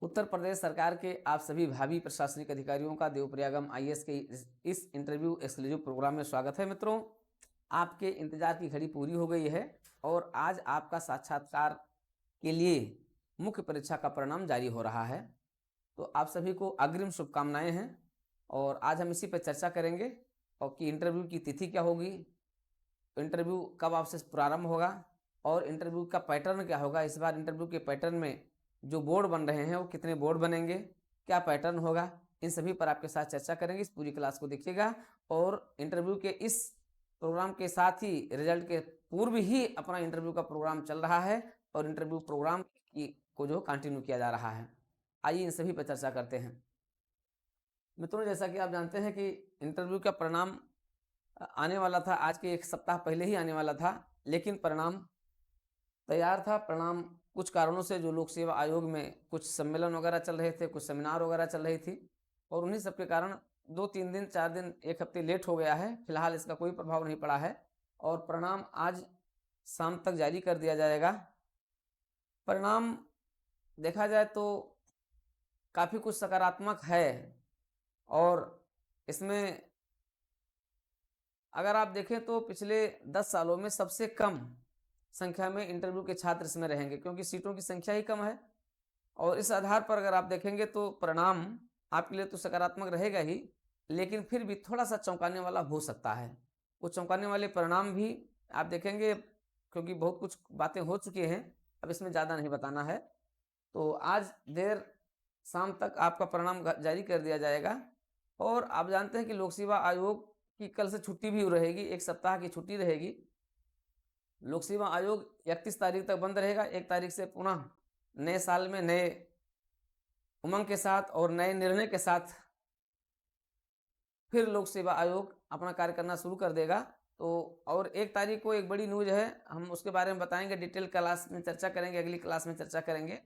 उत्तर प्रदेश सरकार के आप सभी भावी प्रशासनिक अधिकारियों का देवप्रयागम आईएएस के इस इंटरव्यू एक्सक्लूसिव प्रोग्राम में स्वागत है। मित्रों, आपके इंतजार की घड़ी पूरी हो गई है और आज आपका साक्षात्कार के लिए मुख्य परीक्षा का परिणाम जारी हो रहा है। तो आप सभी को अग्रिम शुभकामनाएं हैं और आज हम इसी पर चर्चा करेंगे और कि इंटरव्यू की तिथि क्या होगी, इंटरव्यू कब आपसे प्रारंभ होगा और इंटरव्यू का पैटर्न क्या होगा। इस बार इंटरव्यू के पैटर्न में जो बोर्ड बन रहे हैं वो कितने बोर्ड बनेंगे, क्या पैटर्न होगा, इन सभी पर आपके साथ चर्चा करेंगे। इस पूरी क्लास को देखिएगा और इंटरव्यू के इस प्रोग्राम के साथ ही रिजल्ट के पूर्व ही अपना इंटरव्यू का प्रोग्राम चल रहा है और इंटरव्यू प्रोग्राम को जो कंटिन्यू किया जा रहा है। आइए इन सभी पर चर्चा करते हैं। मित्रों, जैसा कि आप जानते हैं कि इंटरव्यू का परिणाम आने वाला था, आज के एक सप्ताह पहले ही आने वाला था, लेकिन परिणाम तैयार था। परिणाम कुछ कारणों से, जो लोक सेवा आयोग में कुछ सम्मेलन वगैरह चल रहे थे, कुछ सेमिनार वगैरह चल रही थी और उन्हीं सब के कारण 2-3 दिन 4 दिन 1 हफ्ते लेट हो गया है। फिलहाल इसका कोई प्रभाव नहीं पड़ा है और परिणाम आज शाम तक जारी कर दिया जाएगा। परिणाम देखा जाए तो काफ़ी कुछ सकारात्मक है और इसमें अगर आप देखें तो पिछले 10 सालों में सबसे कम संख्या में इंटरव्यू के छात्र इसमें रहेंगे, क्योंकि सीटों की संख्या ही कम है। और इस आधार पर अगर आप देखेंगे तो परिणाम आपके लिए तो सकारात्मक रहेगा ही, लेकिन फिर भी थोड़ा सा चौंकाने वाला हो सकता है। वो चौंकाने वाले परिणाम भी आप देखेंगे, क्योंकि बहुत कुछ बातें हो चुकी हैं, अब इसमें ज़्यादा नहीं बताना है। तो आज देर शाम तक आपका परिणाम जारी कर दिया जाएगा। और आप जानते हैं कि लोक सेवा आयोग की कल से छुट्टी भी रहेगी, 1 सप्ताह की छुट्टी रहेगी। लोक सेवा आयोग 31 तारीख तक बंद रहेगा। 1 तारीख से पुनः नए साल में नए उमंग के साथ और नए निर्णय के साथ फिर लोक सेवा आयोग अपना कार्य करना शुरू कर देगा। तो और 1 तारीख को एक बड़ी न्यूज है, हम उसके बारे में बताएंगे, डिटेल क्लास में चर्चा करेंगे, अगली क्लास में चर्चा करेंगे,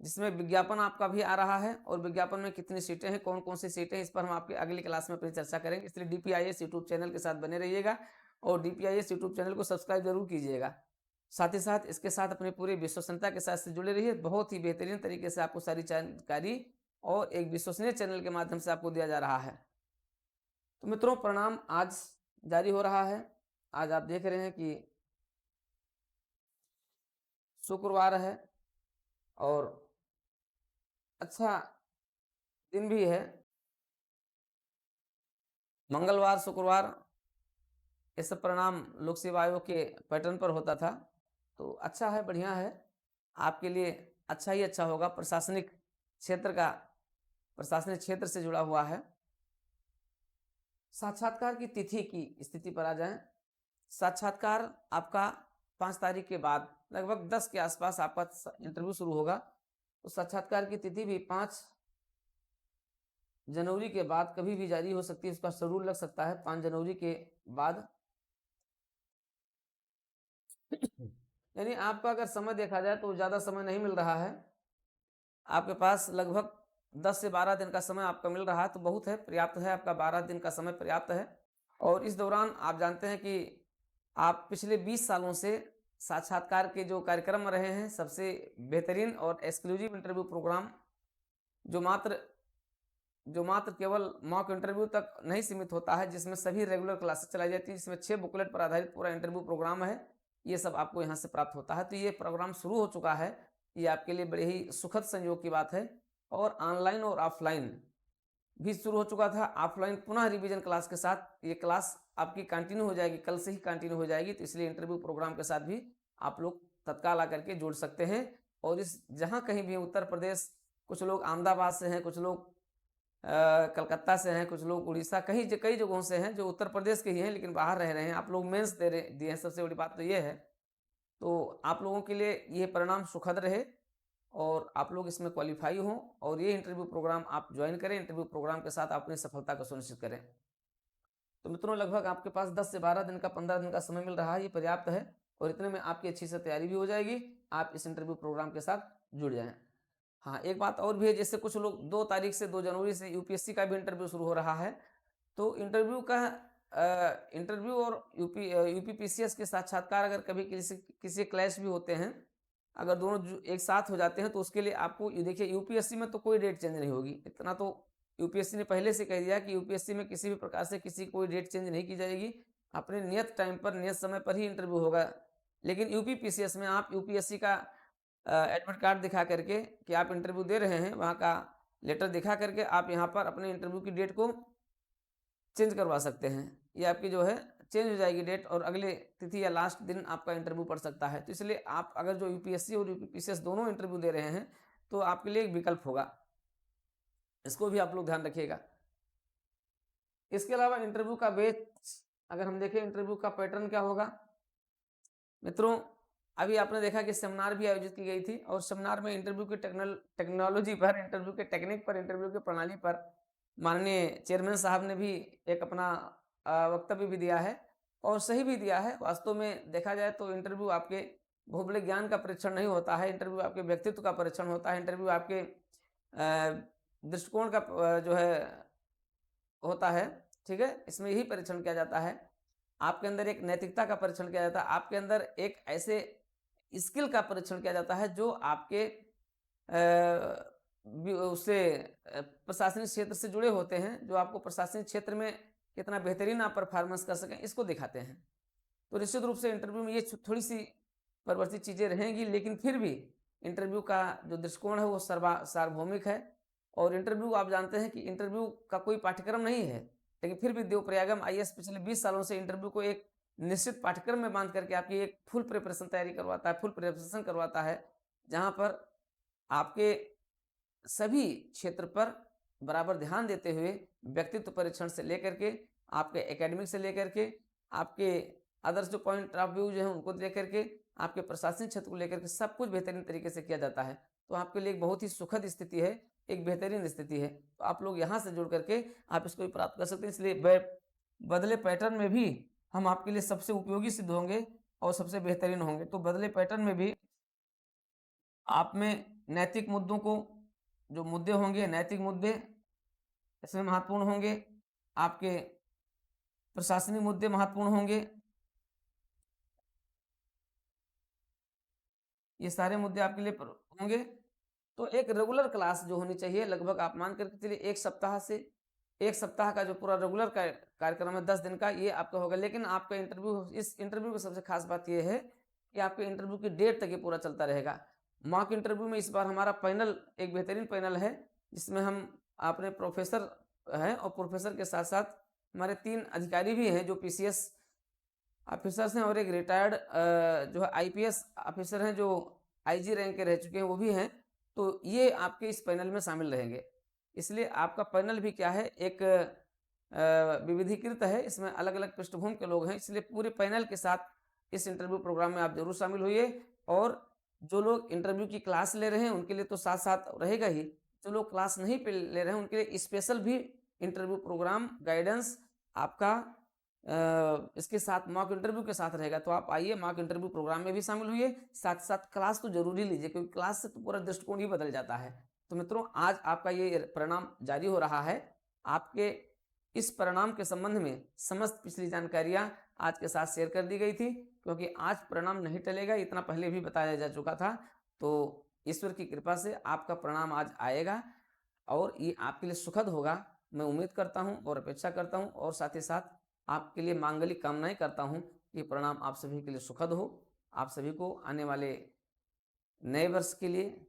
जिसमें विज्ञापन आपका भी आ रहा है और विज्ञापन में कितनी सीटें हैं, कौन कौन सी सीटें हैं, इस पर हम आपकी अगली क्लास में अपनी चर्चा करेंगे। इसलिए DPIS यूट्यूब चैनल के साथ बने रहिएगा और DPIS यूट्यूब चैनल को सब्सक्राइब जरूर कीजिएगा। साथ ही साथ इसके साथ अपनी पूरी विश्वसनीयता के साथ से जुड़े रहिए। बहुत ही बेहतरीन तरीके से आपको सारी जानकारी और एक विश्वसनीय चैनल के माध्यम से आपको दिया जा रहा है। तो मित्रों, परिणाम आज जारी हो रहा है। आज आप देख रहे हैं कि शुक्रवार है और अच्छा दिन भी है। मंगलवार, शुक्रवार ये सब परिणाम लोक सेवा आयोग के पैटर्न पर होता था। तो अच्छा है, बढ़िया है, आपके लिए अच्छा ही अच्छा होगा। प्रशासनिक क्षेत्र से जुड़ा हुआ है। साक्षात्कार की तिथि की स्थिति पर आ जाएं। साक्षात्कार आपका 5 तारीख के बाद लगभग 10 के आसपास आपका इंटरव्यू शुरू होगा। तो साक्षात्कार की तिथि भी 5 जनवरी के बाद कभी भी जारी हो सकती है, उसका शेड्यूल लग सकता है 5 जनवरी के बाद। यानी आपका अगर समय देखा जाए तो ज़्यादा समय नहीं मिल रहा है, आपके पास लगभग 10 से 12 दिन का समय आपका मिल रहा है, तो बहुत है, पर्याप्त है, आपका 12 दिन का समय पर्याप्त है। और इस दौरान आप जानते हैं कि आप पिछले 20 सालों से साक्षात्कार के जो कार्यक्रम रहे हैं, सबसे बेहतरीन और एक्सक्लूसिव इंटरव्यू प्रोग्राम, जो मात्र केवल मॉक इंटरव्यू तक नहीं सीमित होता है, जिसमें सभी रेगुलर क्लासेस चलाई जाती है, जिसमें 6 बुकलेट पर आधारित पूरा इंटरव्यू प्रोग्राम है, ये सब आपको यहाँ से प्राप्त होता है। तो ये प्रोग्राम शुरू हो चुका है, ये आपके लिए बड़े ही सुखद संयोग की बात है। और ऑनलाइन और ऑफलाइन भी शुरू हो चुका था। ऑफलाइन पुनः रिवीजन क्लास के साथ ये क्लास आपकी कंटिन्यू हो जाएगी, कल से ही कंटिन्यू हो जाएगी। तो इसलिए इंटरव्यू प्रोग्राम के साथ भी आप लोग तत्काल आकर के जुड़ सकते हैं। और इस जहाँ कहीं भी उत्तर प्रदेश, कुछ लोग अहमदाबाद से हैं, कुछ लोग कलकत्ता से हैं, कुछ लोग उड़ीसा, कई जगहों से हैं, जो उत्तर प्रदेश के ही हैं लेकिन बाहर रह रहे हैं, आप लोग मेंस दिए हैं। सबसे बड़ी बात तो ये है। तो आप लोगों के लिए ये परिणाम सुखद रहे और आप लोग इसमें क्वालिफाई हों और ये इंटरव्यू प्रोग्राम आप ज्वाइन करें। इंटरव्यू प्रोग्राम के साथ अपनी सफलता को सुनिश्चित करें। तो मित्रों, लगभग आपके पास 10 से 12 दिन का 15 दिन का समय मिल रहा है, ये पर्याप्त है और इतने में आपकी अच्छी से तैयारी भी हो जाएगी। आप इस इंटरव्यू प्रोग्राम के साथ जुड़ जाएं। हाँ, एक बात और भी है, जैसे कुछ लोग 2 तारीख से 2 जनवरी से UPSC का भी इंटरव्यू शुरू हो रहा है। तो इंटरव्यू और UPPCS के साक्षात्कार अगर कभी किसी क्लैश भी होते हैं अगर दोनों एक साथ हो जाते हैं तो उसके लिए आपको ये देखिए यूपीएससी में तो कोई डेट चेंज नहीं होगी, इतना तो यूपीएससी ने पहले से कह दिया कि यूपीएससी में किसी भी प्रकार से किसी कोई डेट चेंज नहीं की जाएगी, अपने नियत टाइम पर नियत समय पर ही इंटरव्यू होगा। लेकिन यूपीपीसीएस में आप यूपीएससी का एडमिट कार्ड दिखा करके कि आप इंटरव्यू दे रहे हैं, वहाँ का लेटर दिखा करके आप यहाँ पर अपने इंटरव्यू की डेट को चेंज करवा सकते हैं। ये आपकी जो है चेंज हो जाएगी डेट और अगले तिथि या लास्ट दिन आपका इंटरव्यू पड़ सकता है। तो इसलिए आप अगर जो यूपीएससी और यूपीपीसीएस दोनों इंटरव्यू दे रहे हैं तो आपके लिए एक विकल्प होगा, इसको भी आप लोग ध्यान रखिएगा। इसके अलावा इंटरव्यू का बेच अगर हम देखें इंटरव्यू का पैटर्न क्या होगा मित्रों, अभी आपने देखा कि सेमिनार भी आयोजित की गई थी और सेमिनार में इंटरव्यू की टेक्नोलॉजी पर, इंटरव्यू के टेक्निक पर, इंटरव्यू की प्रणाली पर माननीय चेयरमैन साहब ने भी एक अपना वक्तव्य भी दिया है और सही भी दिया है। वास्तव में देखा जाए तो इंटरव्यू आपके भौगोलिक ज्ञान का परीक्षण नहीं होता है, इंटरव्यू आपके व्यक्तित्व का परीक्षण होता है, इंटरव्यू आपके दृष्टिकोण का जो है होता है, ठीक है। इसमें यही परीक्षण किया जाता है, आपके अंदर एक नैतिकता का परीक्षण किया जाता है, आपके अंदर एक ऐसे स्किल का परीक्षण किया जाता है जो आपके उससे प्रशासनिक क्षेत्र से जुड़े होते हैं, जो आपको प्रशासनिक क्षेत्र में कितना बेहतरीन आप परफॉर्मेंस कर सकें इसको दिखाते हैं। तो निश्चित रूप से इंटरव्यू में ये थोड़ी सी परिवर्तित चीज़ें रहेंगी, लेकिन फिर भी इंटरव्यू का जो दृष्टिकोण है वो सार्वभौमिक है। और इंटरव्यू आप जानते हैं कि इंटरव्यू का कोई पाठ्यक्रम नहीं है, लेकिन फिर भी देवप्रयागम आईएएस पिछले 20 सालों से इंटरव्यू को एक निश्चित पाठ्यक्रम में बांध करके आपकी एक फुल प्रिपरेशन तैयारी करवाता है, फुल प्रिपरेशन करवाता है, जहां पर आपके सभी क्षेत्र पर बराबर ध्यान देते हुए व्यक्तित्व परीक्षण से लेकर के आपके एकेडमिक से लेकर के आपके अदर्स जो पॉइंट ऑफ व्यू जो है उनको लेकर के आपके प्रशासनिक क्षेत्र को लेकर के सब कुछ बेहतरीन तरीके से किया जाता है। तो आपके लिए एक बहुत ही सुखद स्थिति है, एक बेहतरीन स्थिति है। तो आप लोग यहाँ से जुड़ करके आप इसको भी प्राप्त कर सकते हैं। इसलिए बदले पैटर्न में भी हम आपके लिए सबसे उपयोगी सिद्ध होंगे और सबसे बेहतरीन होंगे। तो बदले पैटर्न में भी आप में नैतिक मुद्दों को, जो मुद्दे होंगे नैतिक मुद्दे इसमें महत्वपूर्ण होंगे, आपके प्रशासनिक मुद्दे महत्वपूर्ण होंगे, ये सारे मुद्दे आपके लिए होंगे। तो एक रेगुलर क्लास जो होनी चाहिए, लगभग आप मान करके चलिए एक सप्ताह का जो पूरा रेगुलर कार्यक्रम है 10 दिन का, ये आपका होगा। लेकिन आपका इस इंटरव्यू की सबसे खास बात ये है कि आपके इंटरव्यू की डेट तक ये पूरा चलता रहेगा। मॉक इंटरव्यू में इस बार हमारा पैनल एक बेहतरीन पैनल है, जिसमें हम अपने प्रोफेसर हैं और प्रोफेसर के साथ साथ हमारे 3 अधिकारी भी हैं जो पीसीएस ऑफिसर्स हैं और एक रिटायर्ड जो है आईपीएस ऑफिसर हैं जो आईजी रैंक के रह चुके हैं वो भी हैं। तो ये आपके इस पैनल में शामिल रहेंगे। इसलिए आपका पैनल भी क्या है, एक विविधीकृत है, इसमें अलग अलग पृष्ठभूमि के लोग हैं। इसलिए पूरे पैनल के साथ इस इंटरव्यू प्रोग्राम में आप जरूर शामिल होइए। और जो लोग इंटरव्यू की क्लास ले रहे हैं उनके लिए तो साथ साथ रहेगा ही, जो लोग क्लास नहीं ले रहे हैं उनके लिए स्पेशल भी इंटरव्यू प्रोग्राम गाइडेंस आपका इसके साथ मॉक इंटरव्यू के साथ रहेगा। तो आप आइए मॉक इंटरव्यू प्रोग्राम में भी शामिल हुई, साथ साथ क्लास तो जरूरी लीजिए, क्योंकि क्लास से तो पूरा दृष्टिकोण ही बदल जाता है। तो मित्रों, आज आपका ये परिणाम जारी हो रहा है। आपके इस परिणाम के संबंध में समस्त पिछली जानकारियां आज के साथ शेयर कर दी गई थी, क्योंकि आज परिणाम नहीं टलेगा, इतना पहले भी बताया जा चुका था। तो ईश्वर की कृपा से आपका परिणाम आज आएगा और ये आपके लिए सुखद होगा, मैं उम्मीद करता हूं और अपेक्षा करता हूं, और साथ ही साथ आपके लिए मांगलिक कामनाएं करता हूं कि परिणाम आप सभी के लिए सुखद हो। आप सभी को आने वाले नए वर्ष के लिए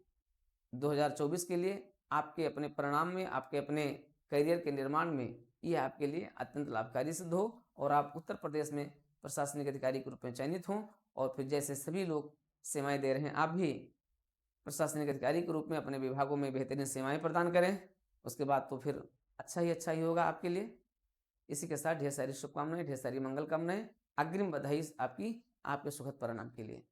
2024 के लिए आपके अपने परिणाम में, आपके अपने करियर के निर्माण में ये आपके लिए अत्यंत लाभकारी सिद्ध हो और आप उत्तर प्रदेश में प्रशासनिक अधिकारी के रूप में चयनित हों। और फिर जैसे सभी लोग सेवाएं दे रहे हैं, आप भी प्रशासनिक अधिकारी के रूप में अपने विभागों में बेहतरीन सेवाएं प्रदान करें। उसके बाद तो फिर अच्छा ही होगा आपके लिए। इसी के साथ ढेर सारी शुभकामनाएं, ढेर सारी मंगल कामनाएं, अग्रिम बधाई आपकी आपके सुखद परिणाम के लिए।